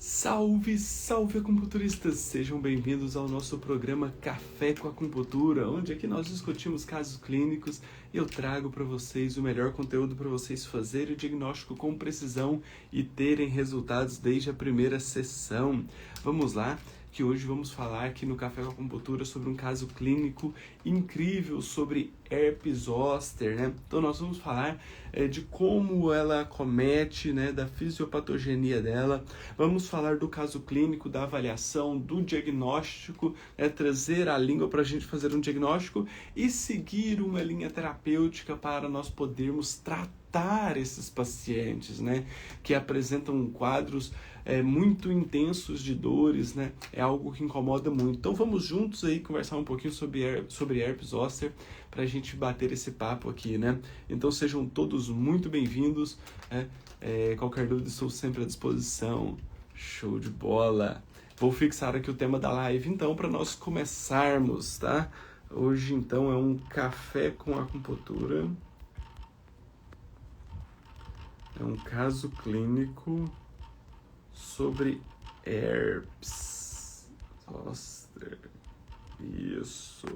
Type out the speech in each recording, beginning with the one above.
Salve, salve acupunturistas! Sejam bem-vindos ao nosso programa Café com Acupuntura, onde aqui nós discutimos casos clínicos e eu trago para vocês o melhor conteúdo para vocês fazerem o diagnóstico com precisão e terem resultados desde a primeira sessão. Vamos lá, que hoje vamos falar aqui no Café com Acupuntura sobre um caso clínico incrível sobre herpes zoster, né? Então nós vamos falar de como ela acomete, né, da fisiopatogenia dela. Vamos falar do caso clínico, da avaliação, do diagnóstico, trazer a língua para a gente fazer um diagnóstico e seguir uma linha terapêutica para nós podermos tratar esses pacientes, né, que apresentam quadros muito intensos de dores, né? É algo que incomoda muito. Então vamos juntos aí conversar um pouquinho sobre herpes zoster para a gente bater esse papo aqui, né? Então sejam todos muito bem-vindos. Qualquer dúvida estou sempre à disposição. Show de bola! Vou fixar aqui o tema da live, então, para nós começarmos, tá? Hoje, então, é um café com acupuntura. É um caso clínico sobre herpes zoster. Isso.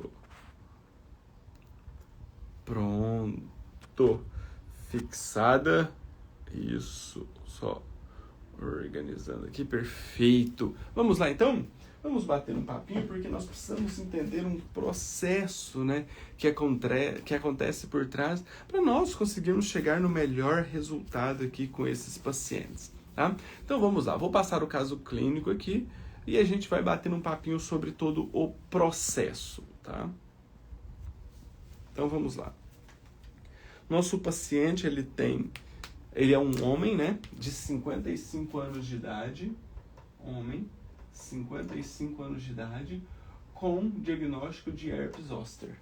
Pronto. Fixada. Isso. Só organizando aqui. Perfeito. Vamos lá, então? Vamos bater um papinho, porque nós precisamos entender um processo, né, que acontece por trás para nós conseguirmos chegar no melhor resultado aqui com esses pacientes. Tá? Então vamos lá, vou passar o caso clínico aqui e a gente vai bater um papinho sobre todo o processo, tá? Então vamos lá. Nosso paciente, ele é um homem, né, de 55 anos de idade, homem, 55 anos de idade, com diagnóstico de herpes zoster,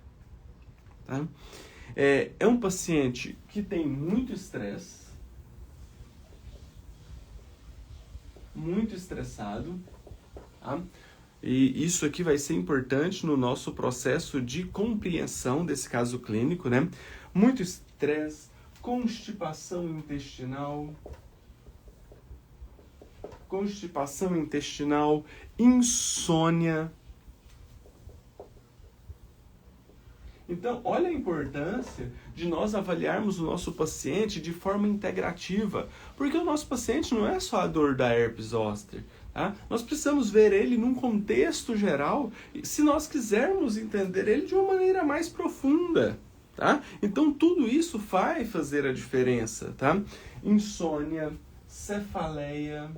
tá? É um paciente que tem muito estresse, muito estressado, tá? E isso aqui vai ser importante no nosso processo de compreensão desse caso clínico, né? Muito estresse, constipação intestinal, insônia. Então, olha a importância de nós avaliarmos o nosso paciente de forma integrativa, porque o nosso paciente não é só a dor da herpes zoster, tá? Nós precisamos ver ele num contexto geral, se nós quisermos entender ele de uma maneira mais profunda, tá? Então, tudo isso vai fazer a diferença, tá? Insônia, cefaleia,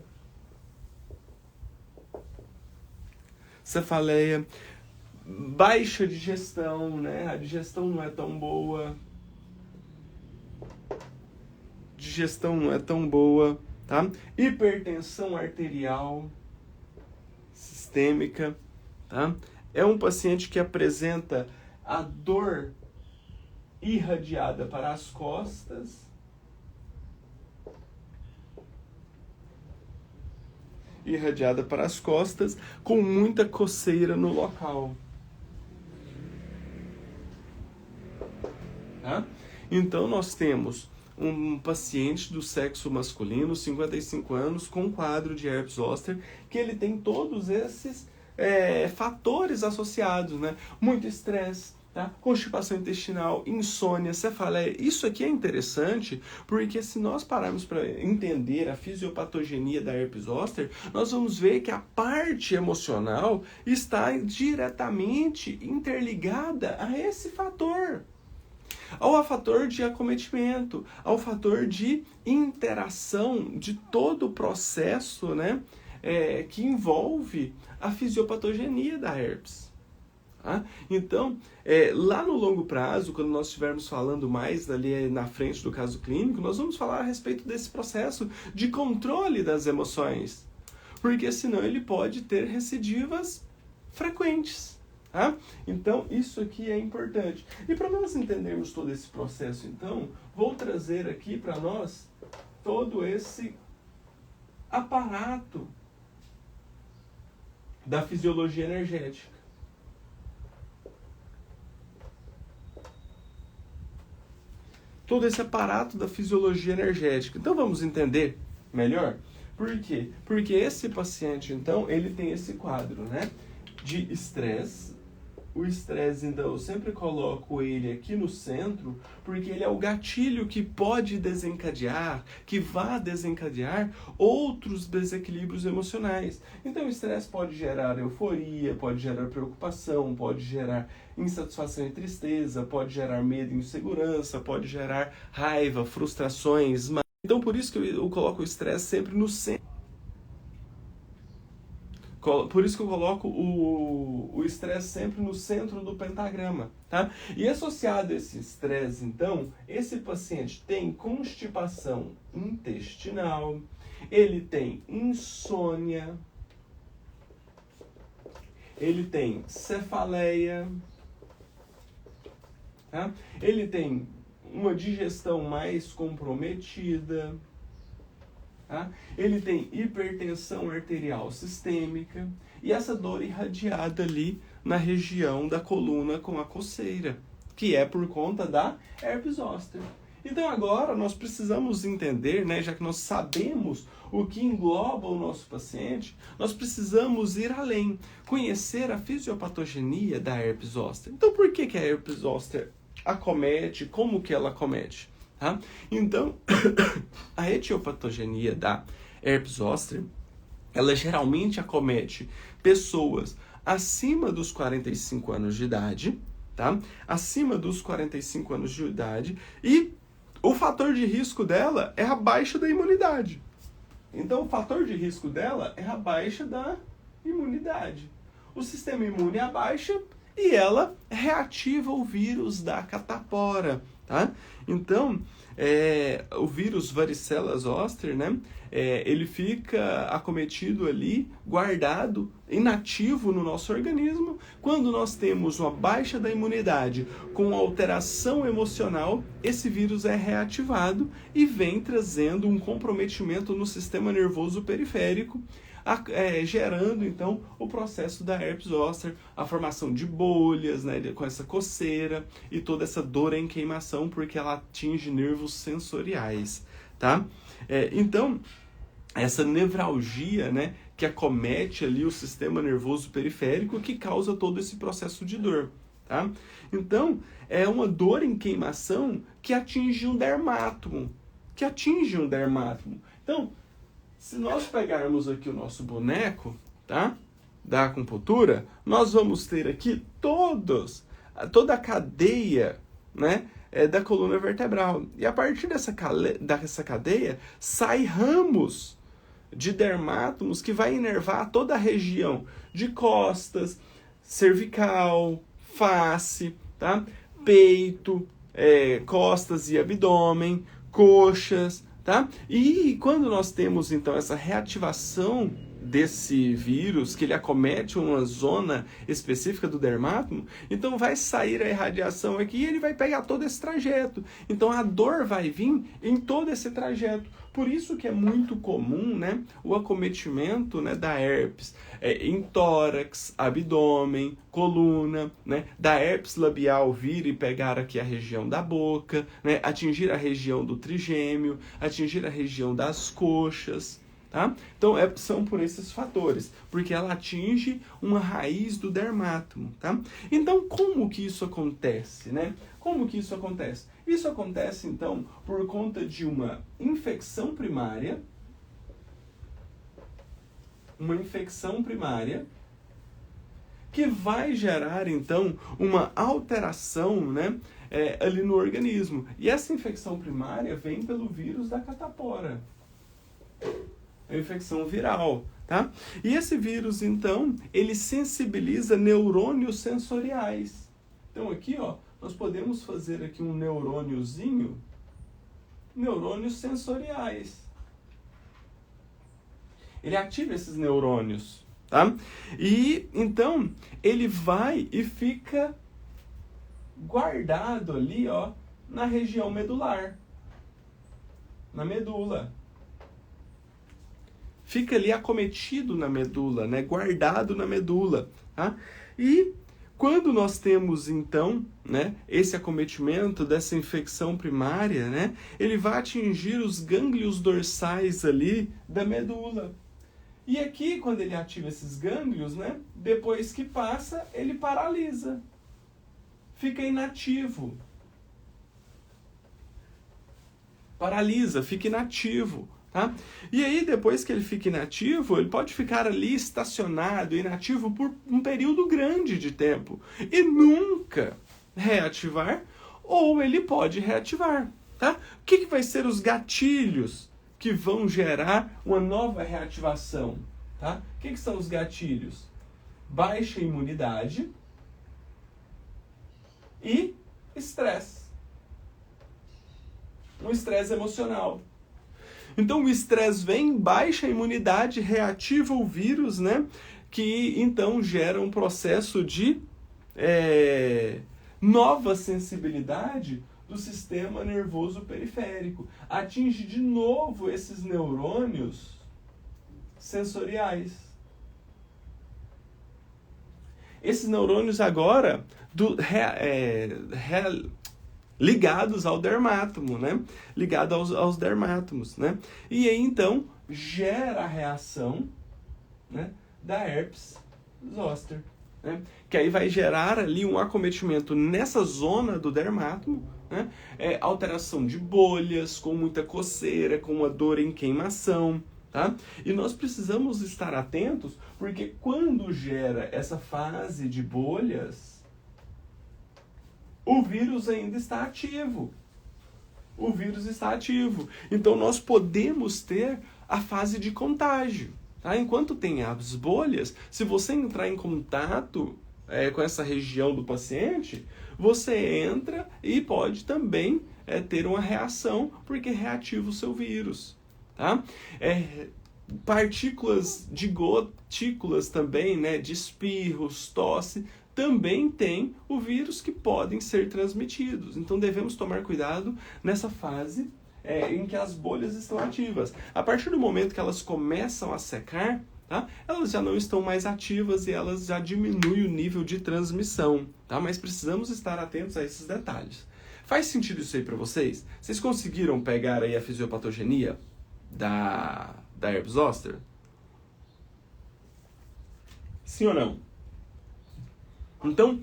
baixa digestão, né? A digestão não é tão boa. Tá? Hipertensão arterial sistêmica, tá? É um paciente que apresenta a dor irradiada para as costas, com muita coceira no local. Tá? Então, nós temos um paciente do sexo masculino, 55 anos, com quadro de herpes zoster, que ele tem todos esses fatores associados, né? Muito estresse, tá? Constipação intestinal, insônia, cefaleia. Isso aqui é interessante, porque se nós pararmos para entender a fisiopatogenia da herpes zoster, nós vamos ver que a parte emocional está diretamente interligada a esse fator. Ao fator de acometimento, ao fator de interação de todo o processo, né, que envolve a fisiopatogenia da herpes. Tá? Então, lá no longo prazo, quando nós estivermos falando mais ali na frente do caso clínico, nós vamos falar a respeito desse processo de controle das emoções, porque senão ele pode ter recidivas frequentes. Tá? Então, isso aqui é importante. E para nós entendermos todo esse processo, então, vou trazer aqui para nós todo esse aparato da fisiologia energética. Todo esse aparato da fisiologia energética. Então, vamos entender melhor? Por quê? Porque esse paciente, então, ele tem esse quadro, né, de estresse. O estresse, então, eu sempre coloco ele aqui no centro, porque ele é o gatilho que pode desencadear, que vai desencadear outros desequilíbrios emocionais. Então, o estresse pode gerar euforia, pode gerar preocupação, pode gerar insatisfação e tristeza, pode gerar medo e insegurança, pode gerar raiva, frustrações. Então, por isso que eu coloco o estresse sempre no centro. Por isso que eu coloco o estresse sempre no centro do pentagrama, tá? E associado a esse estresse, então, esse paciente tem constipação intestinal, ele tem insônia, ele tem cefaleia, tá? Ele tem uma digestão mais comprometida, tá? Ele tem hipertensão arterial sistêmica e essa dor irradiada ali na região da coluna com a coceira, que é por conta da herpes zoster. Então agora nós precisamos entender, né, já que nós sabemos o que engloba o nosso paciente, nós precisamos ir além, conhecer a fisiopatogenia da herpes zoster. Então por que a herpes zoster acomete, como que ela acomete? Tá? Então, a etiopatogenia da herpes zoster, ela geralmente acomete pessoas acima dos 45 anos de idade, tá? Acima dos 45 anos de idade, e o fator de risco dela é a baixa da imunidade. Então, o fator de risco dela é a baixa da imunidade. O sistema imune abaixa e ela reativa o vírus da catapora, tá? Então, o vírus varicela zoster, né? Ele fica acometido ali, guardado, inativo no nosso organismo. Quando nós temos uma baixa da imunidade com alteração emocional, esse vírus é reativado e vem trazendo um comprometimento no sistema nervoso periférico, gerando então o processo da herpes zoster, a formação de bolhas, né, com essa coceira e toda essa dor em queimação, porque ela atinge nervos sensoriais, tá? Então, essa nevralgia, né, que acomete ali o sistema nervoso periférico, que causa todo esse processo de dor, tá? Então, é uma dor em queimação que atinge um dermátomo, Então, se nós pegarmos aqui o nosso boneco, tá, da acupuntura, nós vamos ter aqui toda a cadeia, né, da coluna vertebral. E a partir dessa cadeia, sai ramos de dermátomos que vai inervar toda a região de costas, cervical, face, tá, peito, costas e abdômen, coxas, tá? E quando nós temos, então, essa reativação desse vírus, que ele acomete uma zona específica do dermátomo, então vai sair a irradiação aqui e ele vai pegar todo esse trajeto. Então a dor vai vir em todo esse trajeto. Por isso que é muito comum, né, o acometimento, né, da herpes em tórax, abdômen, coluna, né, da herpes labial vir e pegar aqui a região da boca, né, atingir a região do trigêmeo, atingir a região das coxas, tá? Então são por esses fatores, porque ela atinge uma raiz do dermátomo, tá? Então como que isso acontece, né? Como que isso acontece? Isso acontece, então, por conta de uma infecção primária, que vai gerar, então, uma alteração, né, ali no organismo. E essa infecção primária vem pelo vírus da catapora. É uma infecção viral, tá? E esse vírus, então, ele sensibiliza neurônios sensoriais. Então, aqui, ó, nós podemos fazer aqui um neurôniozinho, neurônios sensoriais. Ele ativa esses neurônios, tá? E, então, ele vai e fica guardado ali, ó, na região medular, na medula. Fica ali acometido na medula, né? Guardado na medula, tá? E Quando nós temos, então, né, esse acometimento dessa infecção primária, né, ele vai atingir os gânglios dorsais ali da medula. E aqui, quando ele ativa esses gânglios, né, depois que passa, ele paralisa. Fica inativo. Paralisa, fica inativo. Tá? E aí, depois que ele fica inativo, ele pode ficar ali estacionado, inativo por um período grande de tempo e nunca reativar, ou ele pode reativar. Tá? O que vai ser os gatilhos que vão gerar uma nova reativação? Tá? O que são os gatilhos? Baixa imunidade e estresse. Um estresse emocional. Então o estresse vem, baixa a imunidade, reativa o vírus, né? Que então gera um processo de nova sensibilidade do sistema nervoso periférico. Atinge de novo esses neurônios sensoriais. Esses neurônios agora ligados ao dermátomo, né? Ligados aos dermátomos, né? E aí, então, gera a reação, né, da herpes zoster, né? Que aí vai gerar ali um acometimento nessa zona do dermátomo, né? Alteração de bolhas, com muita coceira, com uma dor em queimação, tá? E nós precisamos estar atentos, porque quando gera essa fase de bolhas, o vírus ainda está ativo. O vírus está ativo. Então, nós podemos ter a fase de contágio. Tá? Enquanto tem as bolhas, se você entrar em contato com essa região do paciente, você entra e pode também ter uma reação, porque reativa o seu vírus. Tá? Partículas de gotículas também, né, de espirros, tosse, também tem o vírus que podem ser transmitidos. Então devemos tomar cuidado nessa fase em que as bolhas estão ativas. A partir do momento que elas começam a secar, tá, elas já não estão mais ativas e elas já diminuem o nível de transmissão. Tá? Mas precisamos estar atentos a esses detalhes. Faz sentido isso aí para vocês? Vocês conseguiram pegar aí a fisiopatogenia da herpes zoster? Sim ou não? Então,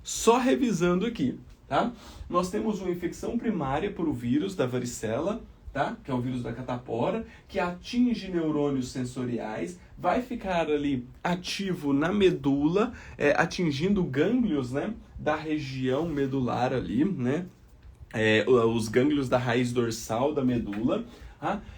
só revisando aqui, tá? Nós temos uma infecção primária por o vírus da varicela, tá? Que é o vírus da catapora, que atinge neurônios sensoriais, vai ficar ali ativo na medula, atingindo gânglios, né, da região medular ali, né? Os gânglios da raiz dorsal da medula.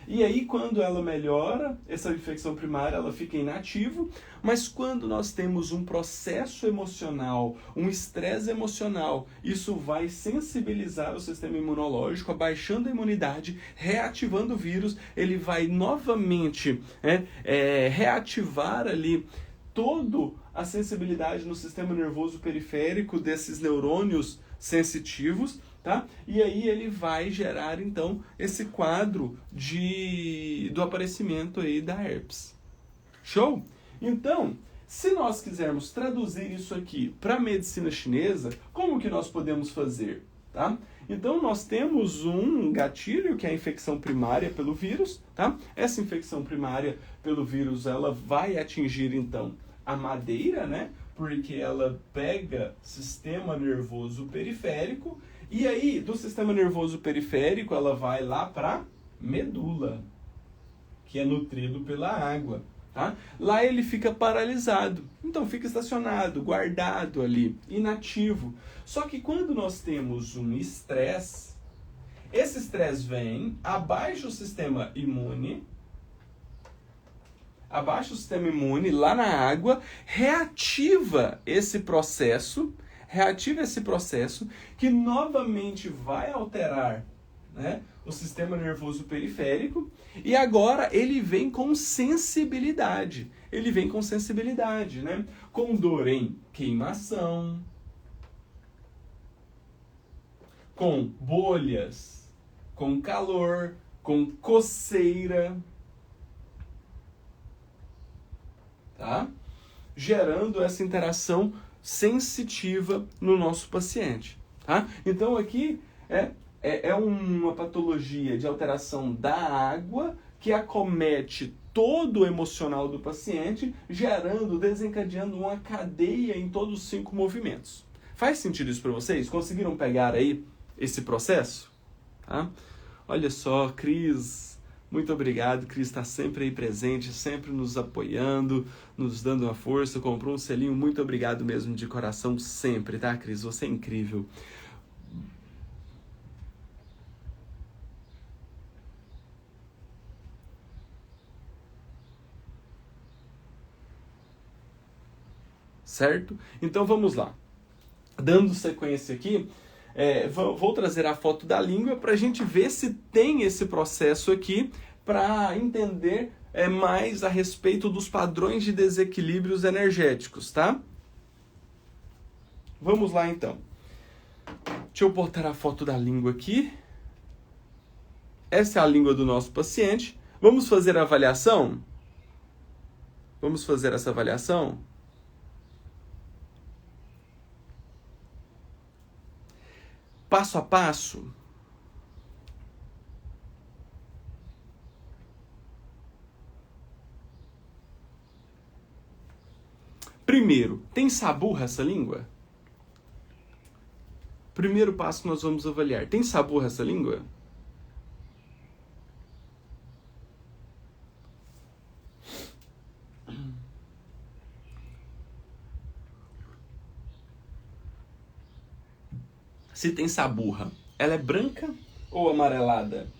E aí, quando ela melhora, essa infecção primária ela fica inativo, mas quando nós temos um processo emocional, um estresse emocional, isso vai sensibilizar o sistema imunológico, abaixando a imunidade, reativando o vírus, ele vai novamente reativar ali toda a sensibilidade no sistema nervoso periférico desses neurônios sensitivos, tá? E aí ele vai gerar, então, esse quadro do aparecimento aí da herpes. Show? Então, se nós quisermos traduzir isso aqui para a medicina chinesa, como que nós podemos fazer? Tá? Então, nós temos um gatilho, que é a infecção primária pelo vírus. Tá? Essa infecção primária pelo vírus, ela vai atingir, então, a madeira, né? Porque ela pega sistema nervoso periférico. E aí, do sistema nervoso periférico, ela vai lá para medula, que é nutrido pela água. Tá? Lá ele fica paralisado, então fica estacionado, guardado ali, inativo. Só que quando nós temos um estresse, esse estresse vem, abaixa o sistema imune, lá na água, reativa esse processo, que novamente vai alterar, né, o sistema nervoso periférico, e agora ele vem com sensibilidade. Né? Com dor em queimação, com bolhas, com calor, com coceira, tá? Gerando essa interação sensitiva no nosso paciente. Tá? Então aqui é uma patologia de alteração da água que acomete todo o emocional do paciente, desencadeando uma cadeia em todos os 5 movimentos. Faz sentido isso para vocês? Conseguiram pegar aí esse processo? Tá? Olha só, Cris, muito obrigado. Cris está sempre aí presente, sempre nos apoiando, nos dando uma força, comprou um selinho. Muito obrigado mesmo de coração sempre, tá, Cris? Você é incrível. Certo? Então vamos lá. Dando sequência aqui, vou trazer a foto da língua para a gente ver se tem esse processo aqui para entender mais a respeito dos padrões de desequilíbrios energéticos, tá? Vamos lá então. Deixa eu botar a foto da língua aqui. Essa é a língua do nosso paciente. Vamos fazer a avaliação? Vamos fazer essa avaliação? Passo a passo. Primeiro, tem saburra essa língua? Primeiro passo que nós vamos avaliar. Tem saburra essa língua? Se tem saburra, ela é branca ou amarelada?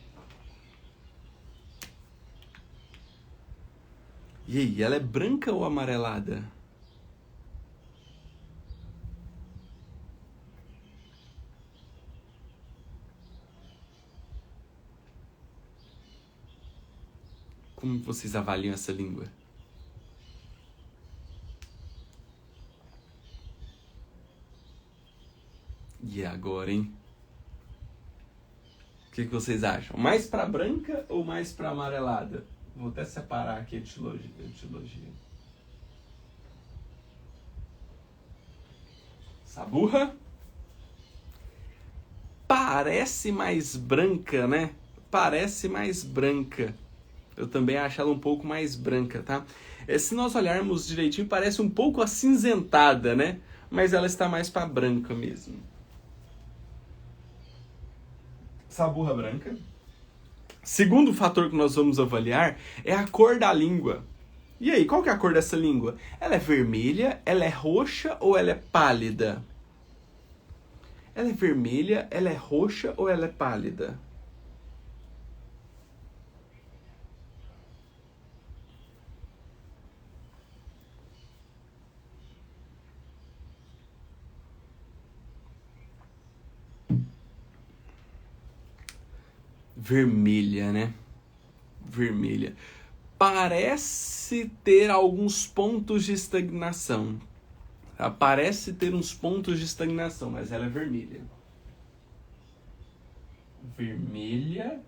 E aí, ela é branca ou amarelada? Como vocês avaliam essa língua? E agora, hein? O que vocês acham? Mais para branca ou mais para amarelada? Vou até separar aqui a etiologia. Saburra? Parece mais branca, né? Parece mais branca. Eu também acho ela um pouco mais branca, tá? Se nós olharmos direitinho, parece um pouco acinzentada, né? Mas ela está mais para branca mesmo. Saburra branca. Segundo fator que nós vamos avaliar é a cor da língua. E aí, qual que é a cor dessa língua? Ela é vermelha, ela é roxa ou ela é pálida? Ela é vermelha, ela é roxa ou ela é pálida? Vermelha, né? Vermelha. Parece ter alguns pontos de estagnação. Tá? Parece ter uns pontos de estagnação, mas ela é vermelha. Vermelha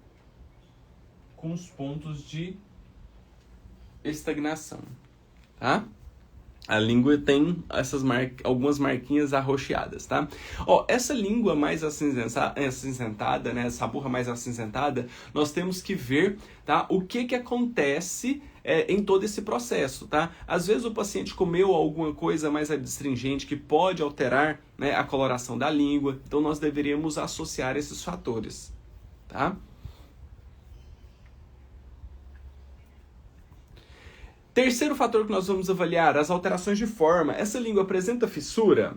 com os pontos de estagnação. Tá? A língua tem algumas marquinhas arroxeadas, tá? Ó, essa língua mais acinzentada, né? Essa burra mais acinzentada, nós temos que ver, tá? O que acontece em todo esse processo, tá? Às vezes o paciente comeu alguma coisa mais adstringente que pode alterar, né, a coloração da língua, então nós deveríamos associar esses fatores, tá? Terceiro fator que nós vamos avaliar, as alterações de forma. Essa língua apresenta fissura?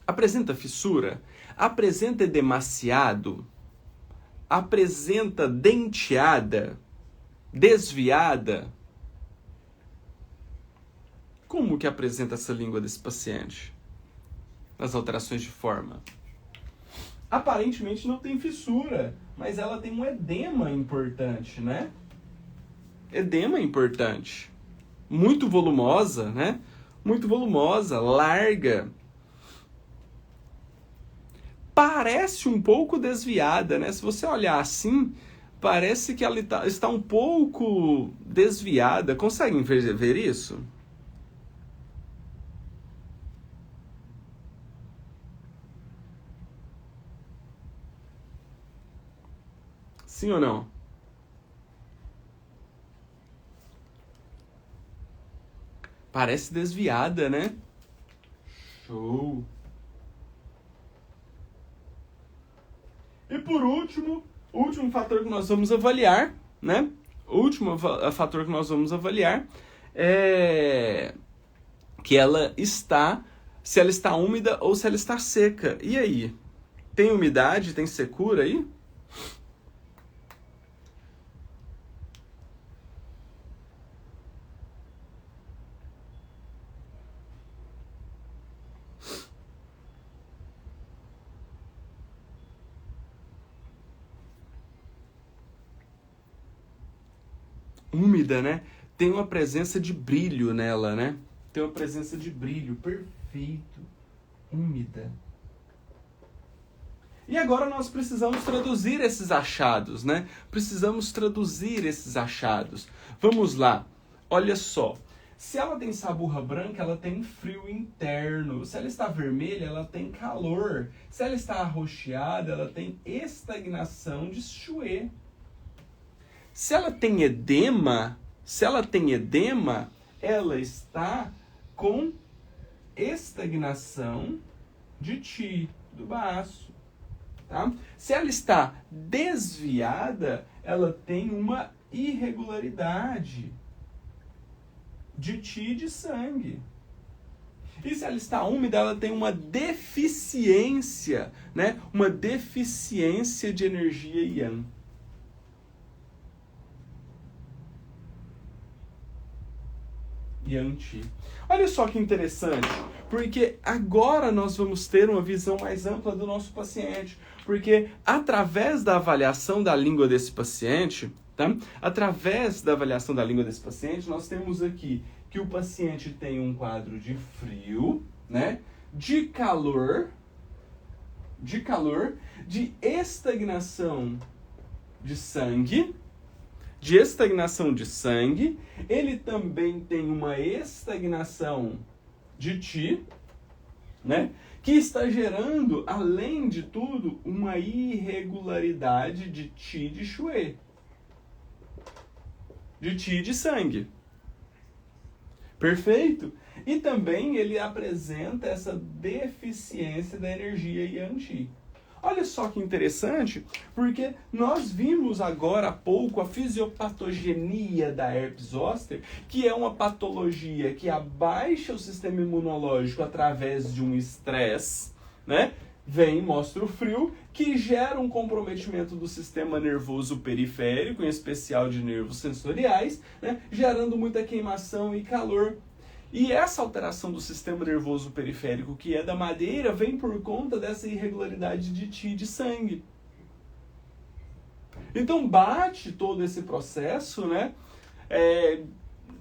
Apresenta fissura? Apresenta edemaciado? Apresenta denteada? Desviada? Como que apresenta essa língua desse paciente? As alterações de forma. Aparentemente não tem fissura, mas ela tem um edema importante, né? Edema importante. Muito volumosa, né? Muito volumosa, larga. Parece um pouco desviada, né? Se você olhar assim, parece que ela está um pouco desviada. Conseguem ver isso? Sim ou não? Parece desviada, né? Show! E por último, o último fator que nós vamos avaliar, né? O último fator que nós vamos avaliar é que se ela está úmida ou se ela está seca. E aí? Tem umidade, tem secura aí? Úmida, né? Tem uma presença de brilho nela, né? Tem uma presença de brilho, perfeito. Úmida. E agora nós precisamos traduzir esses achados, né? Precisamos traduzir esses achados. Vamos lá. Olha só. Se ela tem saburra branca, ela tem frio interno. Se ela está vermelha, ela tem calor. Se ela está arroxeada, ela tem estagnação de Chouet. Se ela tem edema, ela está com estagnação de Ti, do baço. Tá? Se ela está desviada, ela tem uma irregularidade de Ti de sangue. E se ela está úmida, ela tem uma deficiência, né? Uma deficiência de energia Yang. Yang-Chi. Olha só que interessante, porque agora nós vamos ter uma visão mais ampla do nosso paciente, porque através da avaliação da língua desse paciente, tá? Através da avaliação da língua desse paciente, nós temos aqui que o paciente tem um quadro de frio, né? De calor, de estagnação de sangue, ele também tem uma estagnação de Ti, né? Que está gerando, além de tudo, uma irregularidade de Ti de Chouet, de Ti de sangue. Perfeito? E também ele apresenta essa deficiência da energia Yang-Chi. Olha só que interessante, porque nós vimos agora há pouco a fisiopatogenia da herpes zoster, que é uma patologia que abaixa o sistema imunológico através de um estresse, né? Mostra o frio, que gera um comprometimento do sistema nervoso periférico, em especial de nervos sensoriais, né? Gerando muita queimação e calor. E essa alteração do sistema nervoso periférico, que é da madeira, vem por conta dessa irregularidade de Ti de sangue. Então bate todo esse processo, né,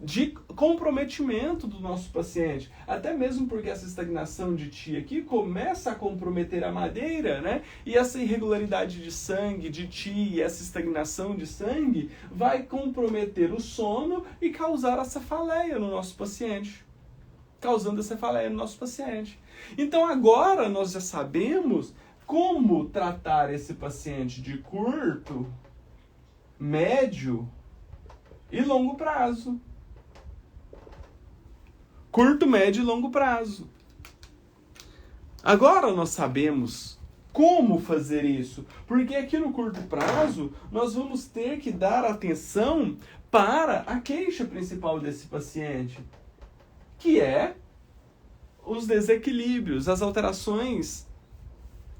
de comprometimento do nosso paciente. Até mesmo porque essa estagnação de Ti aqui começa a comprometer a madeira, né? E essa irregularidade de sangue, de Ti, essa estagnação de sangue, vai comprometer o sono e causar a cefaleia no nosso paciente. Causando a cefaleia no nosso paciente. Então agora nós já sabemos como tratar esse paciente de curto, médio e longo prazo. Curto, médio e longo prazo. Agora nós sabemos como fazer isso, porque aqui no curto prazo nós vamos ter que dar atenção para a queixa principal desse paciente, que é os desequilíbrios, as alterações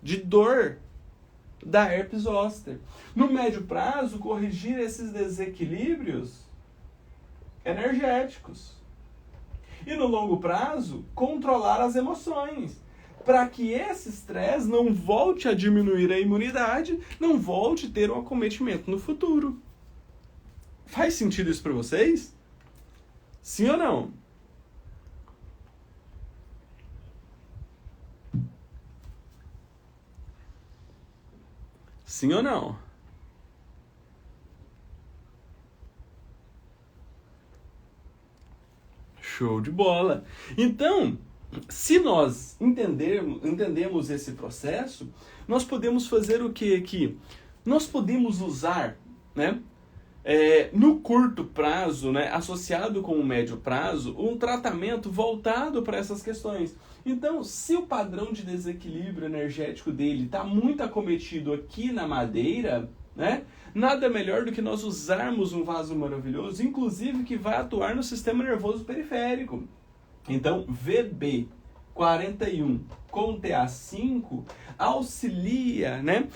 de dor da herpes zoster. No médio prazo, corrigir esses desequilíbrios energéticos. E no longo prazo, controlar as emoções, para que esse estresse não volte a diminuir a imunidade, não volte a ter um acometimento no futuro. Faz sentido isso para vocês? Sim ou não? Sim ou não? Show de bola! Então, se nós entendemos esse processo, nós podemos fazer o que aqui? Nós podemos usar, né, no curto prazo, né, associado com o médio prazo, um tratamento voltado para essas questões. Então, se o padrão de desequilíbrio energético dele está muito acometido aqui na madeira, né, nada melhor do que nós usarmos um vaso maravilhoso, inclusive que vai atuar no sistema nervoso periférico. Então, VB41 com TA5 auxilia, né,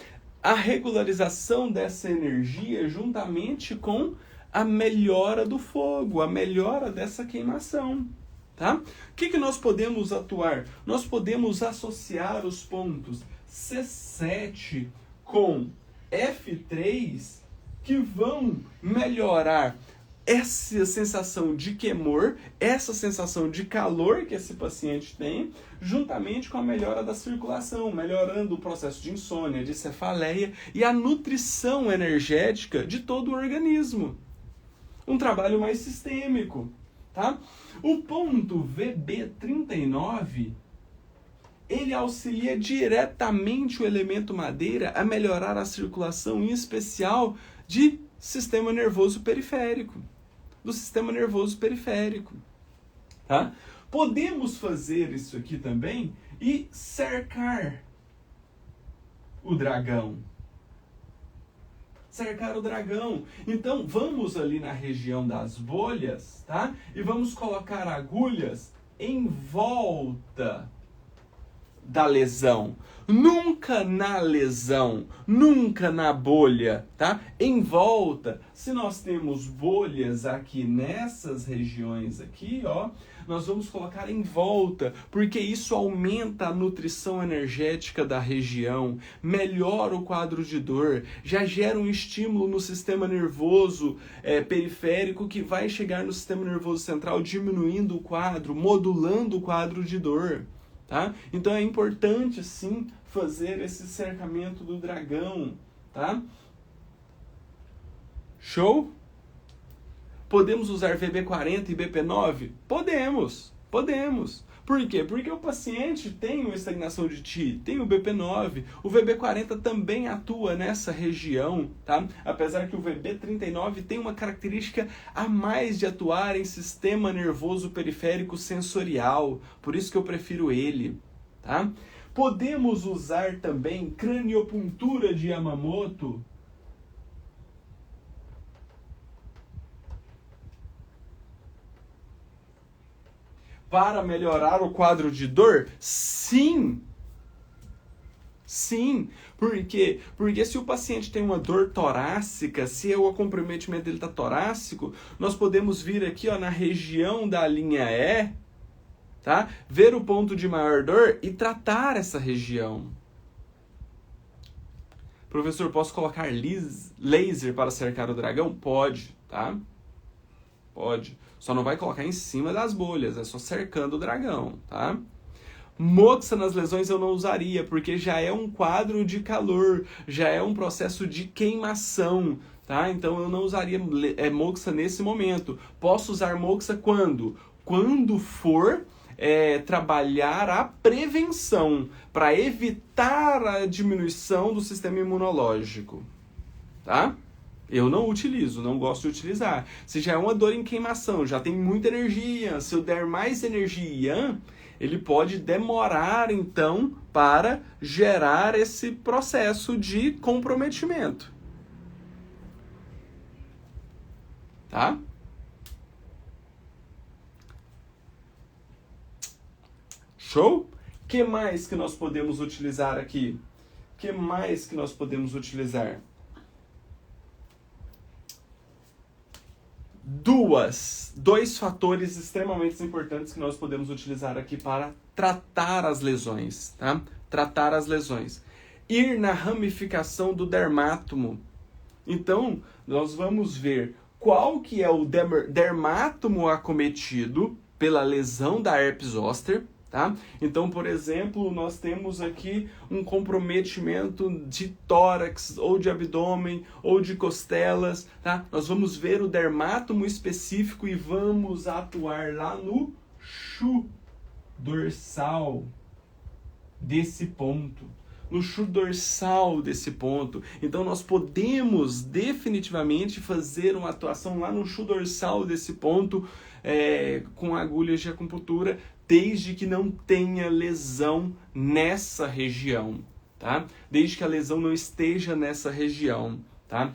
a regularização dessa energia juntamente com a melhora do fogo, a melhora dessa queimação. Tá? O que nós podemos atuar? Nós podemos associar os pontos C7 com F3 que vão melhorar essa sensação de queimor, essa sensação de calor que esse paciente tem, juntamente com a melhora da circulação, melhorando o processo de insônia, de cefaleia e a nutrição energética de todo o organismo. Um trabalho mais sistêmico, tá? O ponto VB39, ele auxilia diretamente o elemento madeira a melhorar a circulação, em especial de sistema nervoso periférico. Do sistema nervoso periférico. Tá? Podemos fazer isso aqui também e cercar o dragão. Cercar o dragão. Então, vamos ali na região das bolhas, tá? E vamos colocar agulhas em volta da lesão. Nunca na lesão, nunca na bolha, tá? Em volta, se nós temos bolhas aqui nessas regiões aqui, ó, nós vamos colocar em volta, porque isso aumenta a nutrição energética da região, melhora o quadro de dor, já gera um estímulo no sistema nervoso periférico que vai chegar no sistema nervoso central, diminuindo o quadro, modulando o quadro de dor. Tá? Então é importante sim fazer esse cercamento do dragão, tá? Show? Podemos usar VB40 e BP9? Podemos. Por quê? Porque o paciente tem uma estagnação de Ti, tem o BP9, o VB40 também atua nessa região, tá? Apesar que o VB39 tem uma característica a mais de atuar em sistema nervoso periférico sensorial, por isso que eu prefiro ele, tá? Podemos usar também craniopuntura de Yamamoto, para melhorar o quadro de dor? Sim! Sim! Por quê? Porque se o paciente tem uma dor torácica, se o comprometimento dele está torácico, nós podemos vir aqui ó, na região da linha E, tá? Ver o ponto de maior dor e tratar essa região. Professor, posso colocar laser para cercar o dragão? Pode, tá? Pode. Só não vai colocar em cima das bolhas, é só cercando o dragão, tá? Moxa nas lesões eu não usaria, porque já é um quadro de calor, já é um processo de queimação, tá? Então eu não usaria moxa nesse momento. Posso usar moxa quando? Quando for trabalhar a prevenção, para evitar a diminuição do sistema imunológico, tá? Eu não utilizo, não gosto de utilizar. Se já é uma dor em queimação, já tem muita energia, se eu der mais energia, ele pode demorar, então, para gerar esse processo de comprometimento. Tá? Show? O que mais que nós podemos utilizar aqui? O que mais que nós podemos utilizar? Dois fatores extremamente importantes que nós podemos utilizar aqui para tratar as lesões, tá? Tratar as lesões. Ir na ramificação do dermátomo. Então, nós vamos ver qual que é o dermátomo acometido pela lesão da herpes zoster, tá? Então, por exemplo, nós temos aqui um comprometimento de tórax, ou de abdômen, ou de costelas, tá? Nós vamos ver o dermátomo específico e vamos atuar lá no chu dorsal desse ponto. no chu dorsal desse ponto. Então nós podemos definitivamente fazer uma atuação lá no chu dorsal desse ponto com agulhas de acupuntura, desde que não tenha lesão nessa região, tá? Desde que a lesão não esteja nessa região, tá?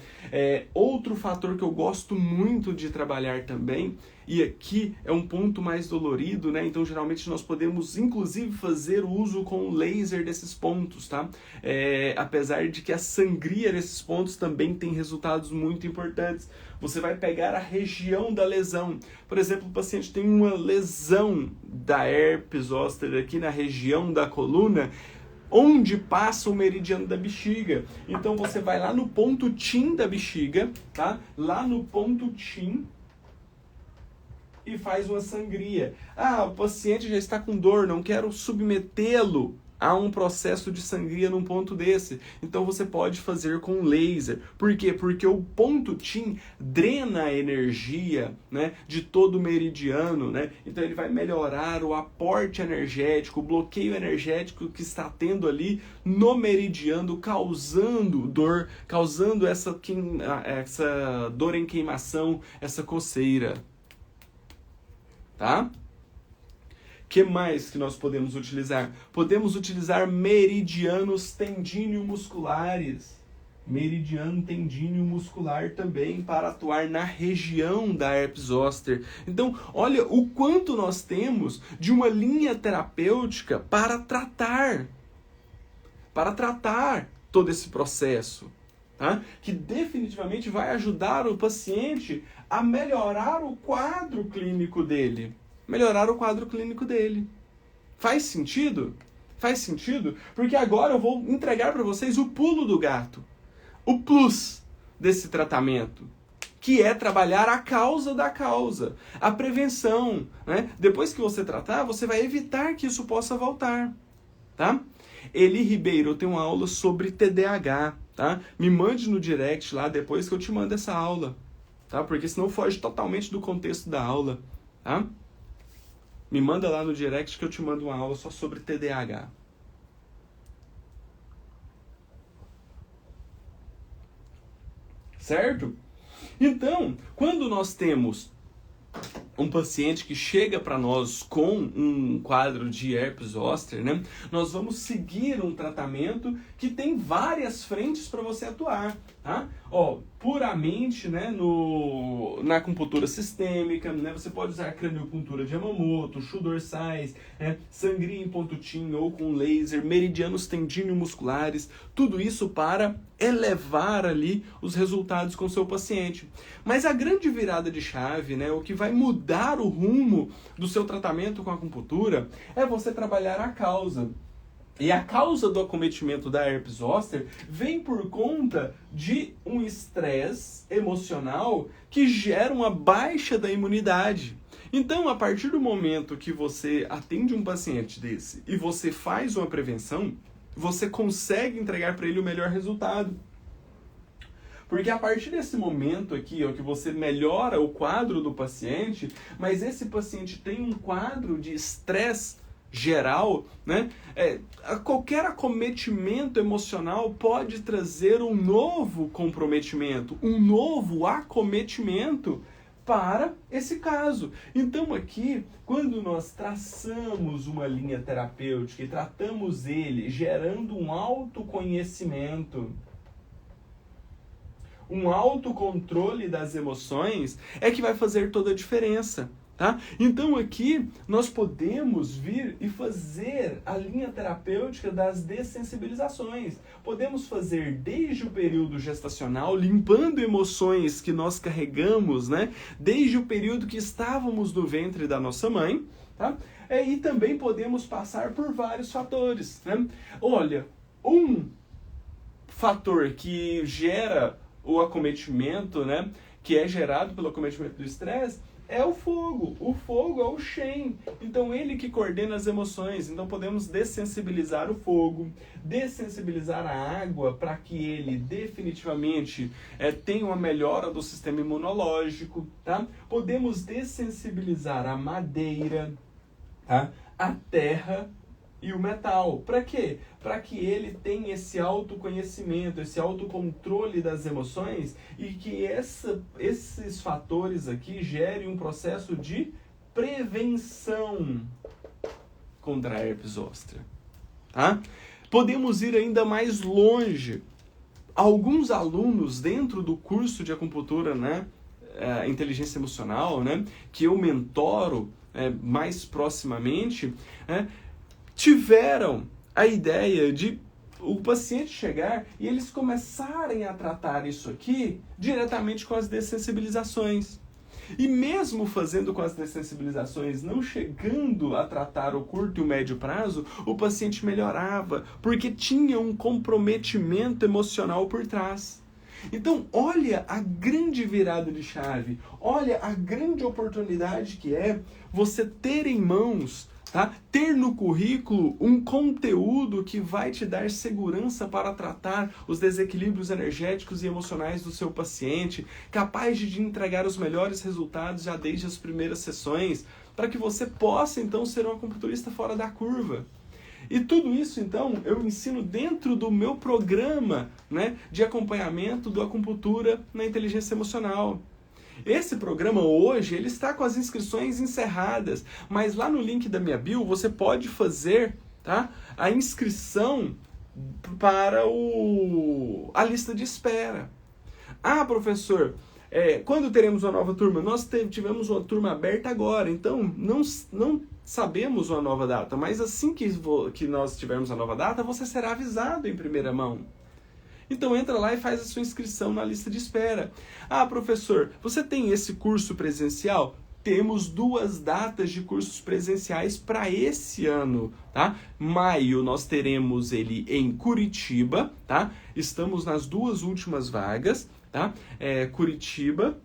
Outro fator que eu gosto muito de trabalhar também, e aqui é um ponto mais dolorido, né? Então geralmente nós podemos inclusive fazer uso com laser desses pontos, tá? Apesar de que a sangria desses pontos também tem resultados muito importantes. Você vai pegar a região da lesão. Por exemplo, o paciente tem uma lesão da herpes zoster aqui na região da coluna, onde passa o meridiano da bexiga. Então você vai lá no ponto TIM da bexiga, tá? Lá no ponto TIM e faz uma sangria. O paciente já está com dor, não quero submetê-lo a um processo de sangria num ponto desse. Então você pode fazer com laser. Por quê? Porque o ponto TIM drena a energia, né, de todo o meridiano, né? Então ele vai melhorar o aporte energético, o bloqueio energético que está tendo ali no meridiano, causando dor, causando essa dor em queimação, essa coceira. Tá? Que mais que nós podemos utilizar? Podemos utilizar meridianos tendíneo-musculares. Meridiano tendíneo-muscular também para atuar na região da herpes zoster. Então, olha o quanto nós temos de uma linha terapêutica para tratar todo esse processo, tá? Que definitivamente vai ajudar o paciente a melhorar o quadro clínico dele. Faz sentido? Faz sentido? Porque agora eu vou entregar para vocês o pulo do gato. O plus desse tratamento, que é trabalhar a causa da causa, a prevenção, né? Depois que você tratar, você vai evitar que isso possa voltar, tá? Eli Ribeiro, eu tenho uma aula sobre TDAH, tá? Me mande no direct lá depois que eu te mando essa aula, tá? Porque senão foge totalmente do contexto da aula, tá? Me manda lá no direct que eu te mando uma aula só sobre TDAH. Certo? Então, quando nós temos um paciente que chega para nós com um quadro de herpes zoster, né, nós vamos seguir um tratamento que tem várias frentes para você atuar, tá? Puramente, né, na acupuntura sistêmica, né, você pode usar craniopuntura de Yamamoto, chu dorsais, né, sangria em ponto TIM ou com laser, meridianos tendíneo-musculares, tudo isso para elevar ali os resultados com o seu paciente. Mas a grande virada de chave, né, o que vai mudar o rumo do seu tratamento com a acupuntura é você trabalhar a causa. E a causa do acometimento da herpes zoster vem por conta de um estresse emocional que gera uma baixa da imunidade. Então, a partir do momento que você atende um paciente desse e você faz uma prevenção, você consegue entregar para ele o melhor resultado. Porque a partir desse momento aqui, que você melhora o quadro do paciente, mas esse paciente tem um quadro de estresse geral, né? Qualquer acometimento emocional pode trazer um novo comprometimento, um novo acometimento para esse caso. Então aqui, quando nós traçamos uma linha terapêutica e tratamos ele gerando um autoconhecimento, um autocontrole das emoções, é que vai fazer toda a diferença, tá? Então aqui nós podemos vir e fazer a linha terapêutica das dessensibilizações. Podemos fazer desde o período gestacional, limpando emoções que nós carregamos, né? Desde o período que estávamos no ventre da nossa mãe, tá? E também podemos passar por vários fatores, né? Olha, um fator que gera o acometimento, né, que é gerado pelo acometimento do estresse, é o fogo. O fogo é o Shen. Então, ele que coordena as emoções. Então, podemos dessensibilizar o fogo, dessensibilizar a água para que ele definitivamente tenha uma melhora do sistema imunológico, tá? Podemos dessensibilizar a madeira, tá? A terra e o metal. Para quê? Para que ele tenha esse autoconhecimento, esse autocontrole das emoções e que esses fatores aqui gerem um processo de prevenção contra a herpes zoster. Tá? Podemos ir ainda mais longe. Alguns alunos dentro do curso de acupuntura, né, inteligência emocional, né, que eu mentoro mais proximamente, tiveram a ideia de o paciente chegar e eles começarem a tratar isso aqui diretamente com as dessensibilizações. E mesmo fazendo com as dessensibilizações, não chegando a tratar o curto e o médio prazo, o paciente melhorava, porque tinha um comprometimento emocional por trás. Então, olha a grande virada de chave, olha a grande oportunidade que é você ter em mãos, tá? Ter no currículo um conteúdo que vai te dar segurança para tratar os desequilíbrios energéticos e emocionais do seu paciente, capaz de entregar os melhores resultados já desde as primeiras sessões, para que você possa então ser um acupunturista fora da curva. E tudo isso, então, eu ensino dentro do meu programa, né, de acompanhamento do acupuntura na inteligência emocional. Esse programa hoje, ele está com as inscrições encerradas, mas lá no link da minha bio você pode fazer, tá, a inscrição para a lista de espera. Ah, professor, quando teremos uma nova turma? Nós tivemos uma turma aberta agora, então não sabemos uma nova data, mas assim que nós tivermos a nova data, você será avisado em primeira mão. Então entra lá e faz a sua inscrição na lista de espera. Ah, professor, você tem esse curso presencial? Temos 2 datas de cursos presenciais para esse ano, tá? Maio nós teremos ele em Curitiba, tá? Estamos nas 2 últimas vagas, tá? Curitiba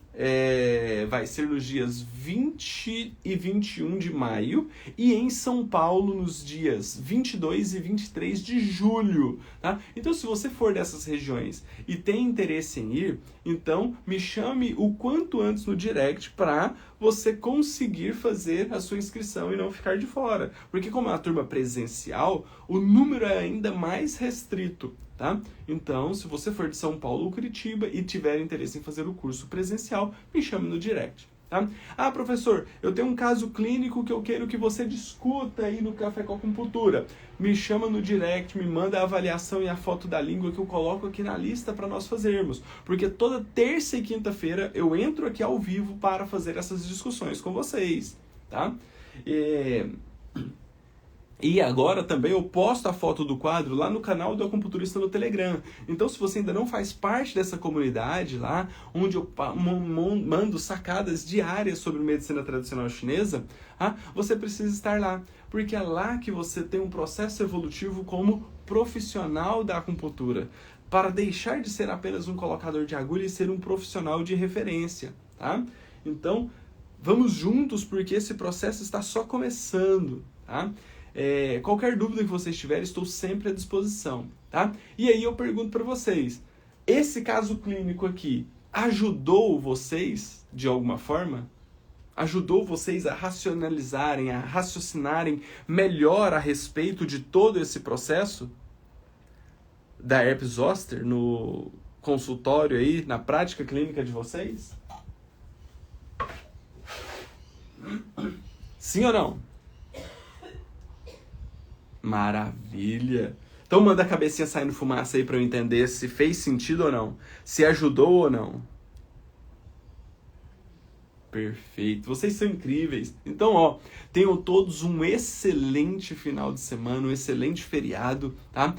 vai ser nos dias 20 e 21 de maio e em São Paulo nos dias 22 e 23 de julho, tá? Então, se você for dessas regiões e tem interesse em ir, então me chame o quanto antes no direct para você conseguir fazer a sua inscrição e não ficar de fora. Porque como é uma turma presencial, o número é ainda mais restrito. Tá? Então, se você for de São Paulo ou Curitiba e tiver interesse em fazer o curso presencial, me chame no direct. Tá? Ah, professor, eu tenho um caso clínico que eu quero que você discuta aí no Café com Acupuntura. Me chama no direct, me manda a avaliação e a foto da língua que eu coloco aqui na lista para nós fazermos. Porque toda terça e quinta-feira eu entro aqui ao vivo para fazer essas discussões com vocês. Tá? E agora também eu posto a foto do quadro lá no canal do Acupunturista no Telegram. Então, se você ainda não faz parte dessa comunidade lá, onde eu mando sacadas diárias sobre medicina tradicional chinesa, você precisa estar lá. Porque é lá que você tem um processo evolutivo como profissional da acupuntura, para deixar de ser apenas um colocador de agulha e ser um profissional de referência. Tá? Então, vamos juntos, porque esse processo está só começando. Tá? Qualquer dúvida que vocês tiverem, estou sempre à disposição, tá? E aí eu pergunto para vocês, esse caso clínico aqui ajudou vocês de alguma forma? Ajudou vocês a racionalizarem, a raciocinarem melhor a respeito de todo esse processo da herpes zoster no consultório aí, na prática clínica de vocês? Sim ou não? Maravilha! Então manda a cabecinha saindo fumaça aí para eu entender se fez sentido ou não, se ajudou ou não. Perfeito, vocês são incríveis. Então, tenham todos um excelente final de semana, um excelente feriado, tá?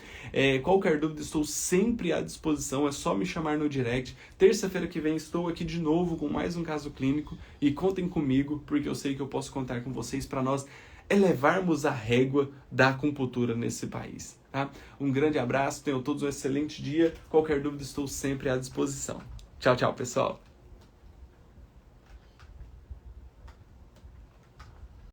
Qualquer dúvida, estou sempre à disposição, é só me chamar no direct. Terça-feira que vem estou aqui de novo com mais um caso clínico e contem comigo, porque eu sei que eu posso contar com vocês para nós elevarmos a régua da acupuntura nesse país. Tá? Um grande abraço, tenham todos um excelente dia. Qualquer dúvida, estou sempre à disposição. Tchau, tchau, pessoal.